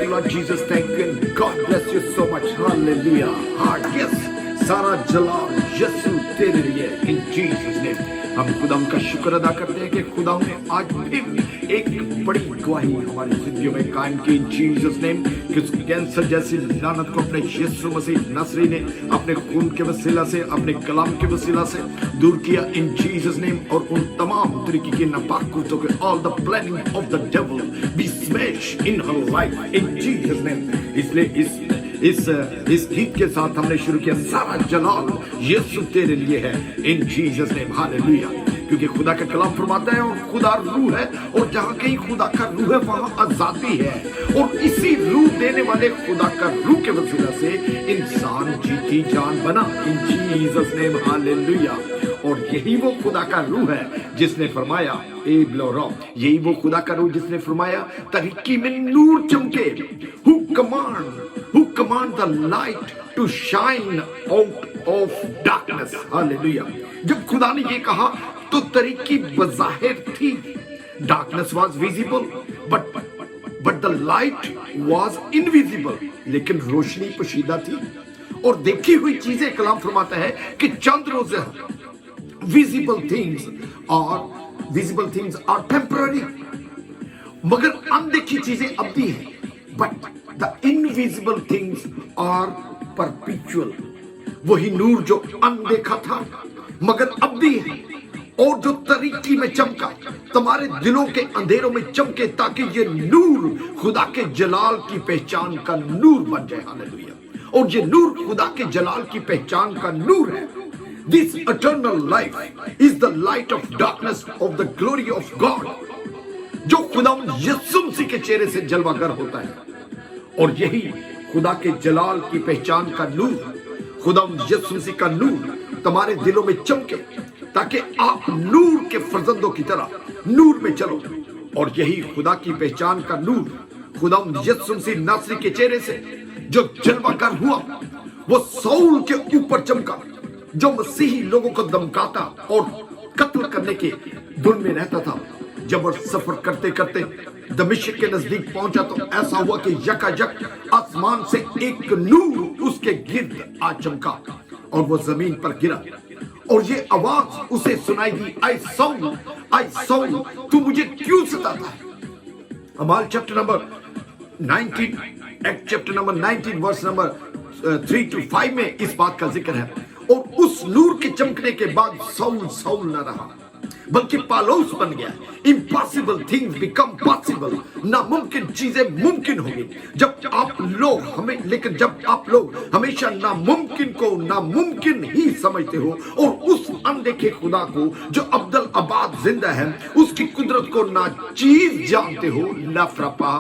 you, Lord Jesus. Thank you, and God bless you so much. Hallelujah. Yes, सारा जलाल यीशु तेरे लिए, in Jesus name. हम खुदा का शुक्र अदा करते हैं कि खुदा ने आज फिर एक बड़ी गवाही हमारी जिंदगी में कायम की, in Jesus name. कि कैंसर जैसी लानत को अपने यीशु मसीह नसरी ने अपने खून के वसीला से, अपने कलाम के वसीला से दूर किया, in Jesus name. और उन तमाम तरीके की नापाक कुर्तों के all the planning of the devil be smashed in her life, in Jesus name. इसलिए इस गीत के साथ हमने शुरू किया, सारा जलाल यीशु तेरे लिए है, इन जीसस नेम. हालेलुया. क्योंकि खुदा का कलाम फरमाता है और खुदा रूह है, और जहाँ कहीं खुदा का रूह है वहाँ आजादी है, और इसी रूह देने वाले खुदा का रूह के वसीला से इंसान जीती जान बना, इन जीसस नेम. हालेलुया. और यही वो खुदा का रूह है जिसने फरमाया, यही वो खुदा का रूह जिसने फरमाया तरीकी में नूर चमके. Who command the light to shine out of darkness. Hallelujah. जब खुदा ने ये कहा तो तरीकी बज़ाहिर थी. Darkness was visible, but the light was invisible. लेकिन रोशनी पोशीदा थी. और देखी हुई चीजें, कलाम फरमाता है कि चंद रोज़ visible things are temporary. मगर अनदेखी चीजें अब्दी हैं. But the invisible things are perpetual. वही नूर जो अनदेखा था मगर अब्दी है, और जो तरीकी में चमका तुम्हारे दिलों के अंधेरों में चमके, ताकि ये नूर खुदा के जलाल की पहचान का नूर बन जाए. हालेलुया. और ये नूर खुदा के जलाल की पहचान का नूर है. This eternal life is the light of darkness of the glory of God. जो खुदा यीशु मसीह के चेहरे से जलवागर होता है, और यही खुदा के जलाल की पहचान का नूर, खुदा यीशु मसीह का नूर तुम्हारे दिलों में चमके, ताकि आप नूर के फर्जंदों की तरह नूर में चलो. और यही खुदा की पहचान का नूर, खुदा यीशु मसीह नासरी के चेहरे से जो जलवागर हुआ, वो सौल के ऊपर चमका, जो मसीही लोगों को धमकाता और कत्ल करने के धुन में रहता था. जब वो सफर करते करते दमिश्क के नजदीक पहुंचा तो ऐसा हुआ कि यकायक आसमान से एक नूर उसके गिर्द आ चमका, और वो जमीन पर गिरा, और ये आवाज उसे सुनाई दी, आई सौल तू मुझे क्यों सताता है. अमाल chapter number 19, act chapter number 19 verse number 3 to 5 में इस बात का जिक्र है. और उस नूर के चमकने के बाद सौल न रहा, बल्कि पालौस बन गया. Impossible things become possible. नामुमकिन चीजें मुमकिन होगी जब आप लोग हमेशा नामुमकिन को नामुमकिन ही समझते हो, और उस अनदेखे खुदा को जो अब्दुल आबाद जिंदा है, उसकी कुदरत को ना चीज जानते हो, लफरपा,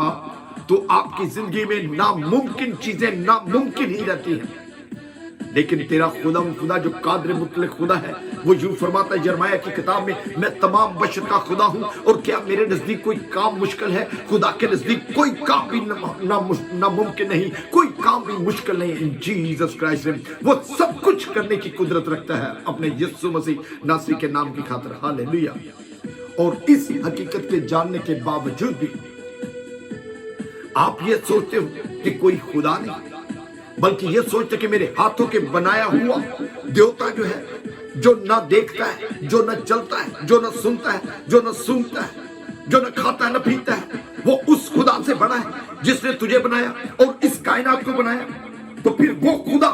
तो आपकी जिंदगी में नामुमकिन चीजें नामुमकिन ही रहती हैं. लेकिन तेरा खुदा जो कादिर मुतलक खुदा है, वो यूं फरमाता है यिर्मयाह की किताब में, मैं तमाम बशर का खुदा हूं, और क्या मेरे नजदीक कोई काम मुश्किल है. खुदा के नजदीक कोई काम भी नामुमकिन नहीं, कोई काम भी मुश्किल नहीं. इन जीसस क्राइस्ट में वो सब कुछ करने की कुदरत रखता है अपने यीशु मसीह नासरी के नाम की खातिर. हालेलुया. और इस हकीकत के जानने के बावजूद भी आप ये सोचते हो कि कोई खुदा नहीं, बल्कि ये सोचते कि मेरे हाथों के बनाया हुआ देवता जो है, जो ना देखता है, जो ना चलता है, जो ना सुनता है, जो ना सूंघता है, जो ना खाता है ना पीता है, वो उस खुदा से बड़ा है जिसने तुझे बनाया और इस कायनात को बनाया. तो फिर वो खुदा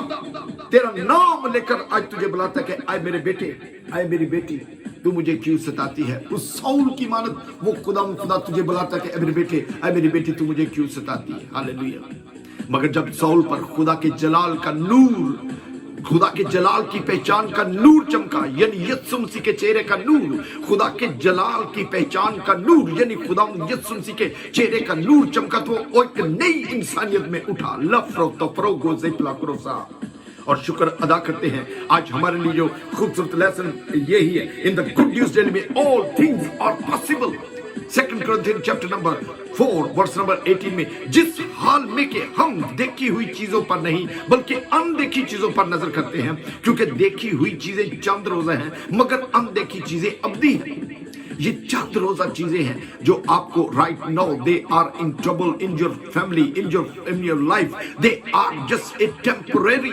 तेरा नाम लेकर आज तुझे बुलाता है कि आए मेरे बेटे, आए मेरी बेटी, तू मुझे क्यों सताती है. उस सौल की मानत वो खुदा तुझे बुलाता है कि मेरे बेटे, आए मेरी बेटी, तू मुझे क्यों सताती है. हालेलुया. मगर जब सौल पर खुदा के जलाल का नूर, खुदा के जलाल की पहचान का नूर चमका, यानी यीशु मसीह के चेहरे का नूर, खुदा के जलाल की पहचान का नूर, यानी खुदा यीशु मसीह के चेहरे का नूर चमका, तो वो एक नई इंसानियत में उठा. और शुक्र अदा करते हैं आज हमारे लिए जो खूबसूरत लेसन यही है, in the good news daily में all things are possible. 2 Corinthians chapter number 4 verse number 18 में, जिस हाल में कि हम देखी हुई चीजों पर नहीं बल्कि अनदेखी चीजों पर नजर करते हैं, क्योंकि देखी हुई चीजें चंद रोज़ा हैं मगर अनदेखी चीजें अब्दी हैं. ये चंद रोजा चीजें हैं जो आपको right now they are in trouble in your family, in your life, they are just a temporary,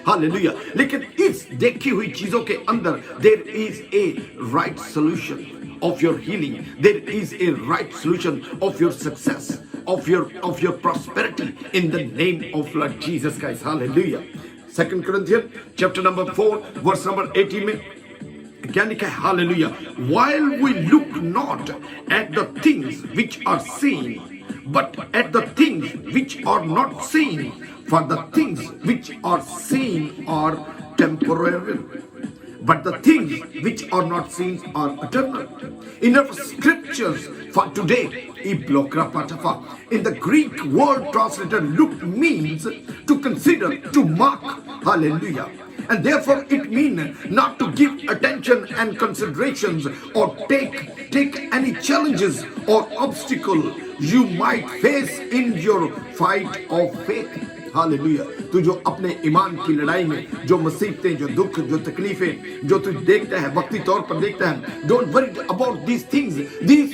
hallelujah. लेकिन इस देखी हुई चीजों के अंदर there is a right solution of your healing, there is a right solution of your success, of your prosperity in the name of Lord Jesus Christ, hallelujah। 2 Corinthians chapter number 4 verse number 18 में क्या लिखा है, hallelujah, while we look not at the things which are seen but at the things which are not seen, for the things which are seen are temporary, but the things which are not seen are eternal. In our scriptures for today, in the Greek word translated look means to consider, to mark, hallelujah. And therefore it means not to give attention and considerations or take any challenges or obstacle you might face in your fight of faith, hallelujah. तू जो अपने ईमान की लड़ाई में जो मुसीबतें, जो दुख, जो तकलीफें जो तू देखता है, वक्ती तौर पर देखता है, don't worry about these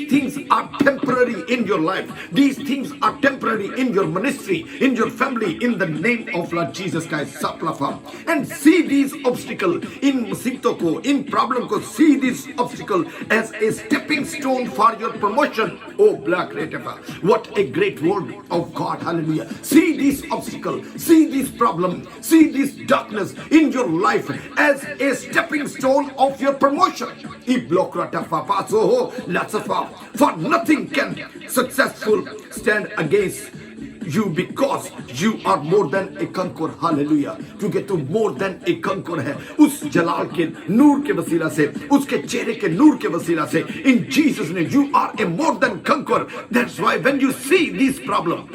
things are temporary in your life, these things are temporary in your ministry, in your family, in the name of Lord Jesus Christ, saplafa, and see these obstacles in मुसीबतों को, in problem को, see this obstacle as a stepping stone for your promotion। Oh black retafa, what a great word of God, hallelujah। See these obstacles, see this problem, see this darkness in your life as a stepping stone of your promotion। For nothing can successful stand against you because you are more than a conqueror, hallelujah। क्योंकि तू more than a conqueror है, उस जलाल के नूर के वसीला से, उसके चेहरे के नूर के वसीला से, in Jesus name you are a more than conqueror। That's why when you see this problem,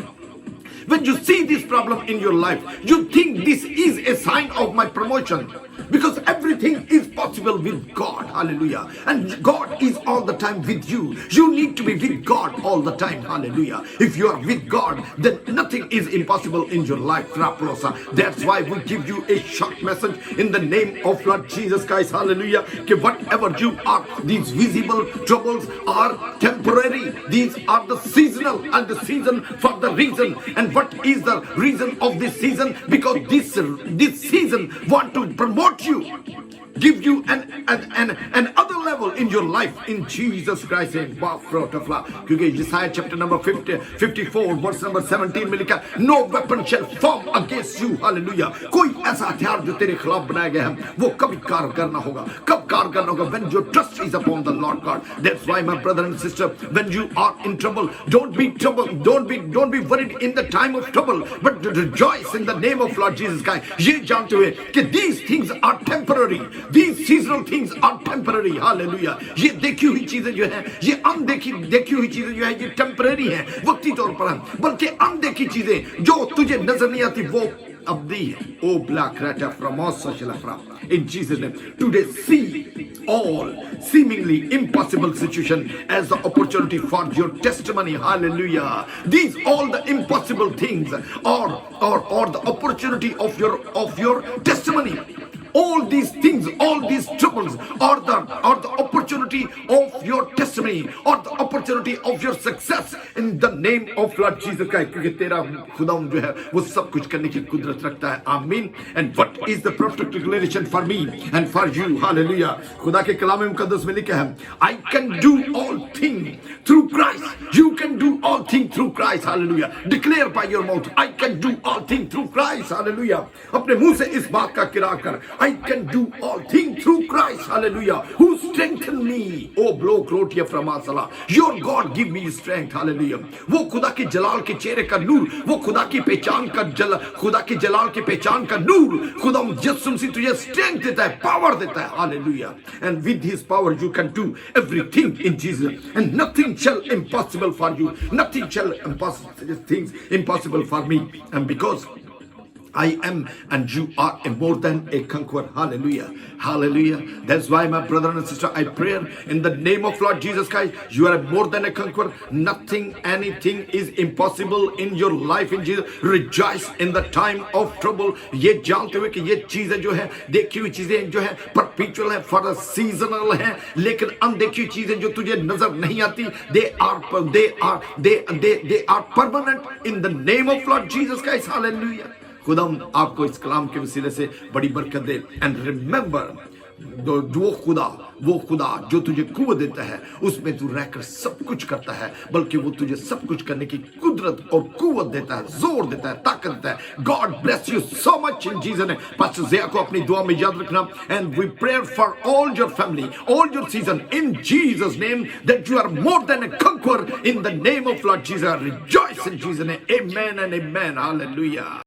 when you see this problem in your life, you think this is a sign of my promotion, because everything is possible with God, hallelujah, and God is all the time with you। You need to be with God all the time, hallelujah। If you are with God, then nothing is impossible in your life, Traplosa। That's why we give you a short message in the name of Lord Jesus Christ, hallelujah, कि whatever you are, these visible troubles are temporary, these are the seasonal, and the season for the reason। And what is the reason of this season? Because this season want to promote you, give you an other level in your life, in Jesus Christ name। क्योंकि Isaiah chapter number 54 verse number 17 में लिखा, no weapon shall form against you, hallelujah। कोई ऐसा हथियार जो तेरे खिलाफ बनाया गया है वो कभी कार करना होगा, कब कार करना होगा? when your trust is upon the Lord God। That's why my brother and sister, when you are in trouble, don't be worried in the time of trouble, but rejoice in the name of Lord Jesus Christ। ये जानते हुए कि these things are temporary, these seasonal things are temporary, hallelujah। ये देखी हुई चीजें जो है, ये अनदेखी हुई चीजें जो है, ये टेम्पररी है, वक्ती तौर पर है, बल्कि अनदेखी चीजें जो तुझे नजर नहीं आती वो अवधि है। Oh black rata from us in Jesus name, today see all seemingly impossible situation as the opportunity for your testimony, hallelujah। These all the impossible things or the opportunity of your testimony, all these things, all these troubles are the opportunity of your testimony, or the opportunity of your success in the name of Lord Jesus Christ। क्योंकि तेरा खुदावंद जो है वो सब कुछ करने की कुदरत रखता है, आमीन। And what is the prophetic declaration for me and for you, hallelujah। खुदा के कलाम मुकद्दस में लिखा है, I can do all things through Christ, you can do all things through Christ, hallelujah। Declare by your mouth, I can do all things through Christ, hallelujah। अपने मुंह से इस बात का किरार कर, I can do all things through Christ, hallelujah, who strengthen me। Oh blow gloria from asala, your God give me strength, hallelujah। वो खुदा के जलाल के चेहरे का नूर, वो खुदा की पहचान का खुदा के जलाल के पहचान का नूर, खुदा यीशु मसीह तुझे strength देता है, power देता है, hallelujah। And with his power you can do everything in Jesus, and nothing shall impossible for you, nothing shall things impossible for me। And because I am and you are a more than a conqueror. Hallelujah. Hallelujah. That's why, my brother and sister, I pray in the name of Lord Jesus Christ, you are more than a conqueror. Nothing, anything is impossible in your life in Jesus. Rejoice in the time of trouble. ये जानते हुए कि ये चीजें जो है, देखी हुई चीजें जो है perpetual है, for a seasonal है, लेकिन अनदेखी हुई चीजें जो तुझे नजर नहीं आती, they are permanent in the name of Lord Jesus Christ. Hallelujah. खुदा आपको इस कलाम के वसीले से बड़ी बरकत दे. एंड रिमेंबर, वो खुदा जो तुझे कुव्वत देता है, उसमें तू रहकर सब कुछ करता है, बल्कि वो तुझे सब कुछ करने की कुदरत और कुव्वत देता है, जोर देता है, ताकत देता है. God bless you so much in Jesus name. Pastor Zia को अपनी दुआ में याद रखना. And we pray for all your family, all your season in Jesus name, that you are more than a conqueror in the name of Lord Jesus. Rejoice in Jesus name. Amen and amen. Hallelujah.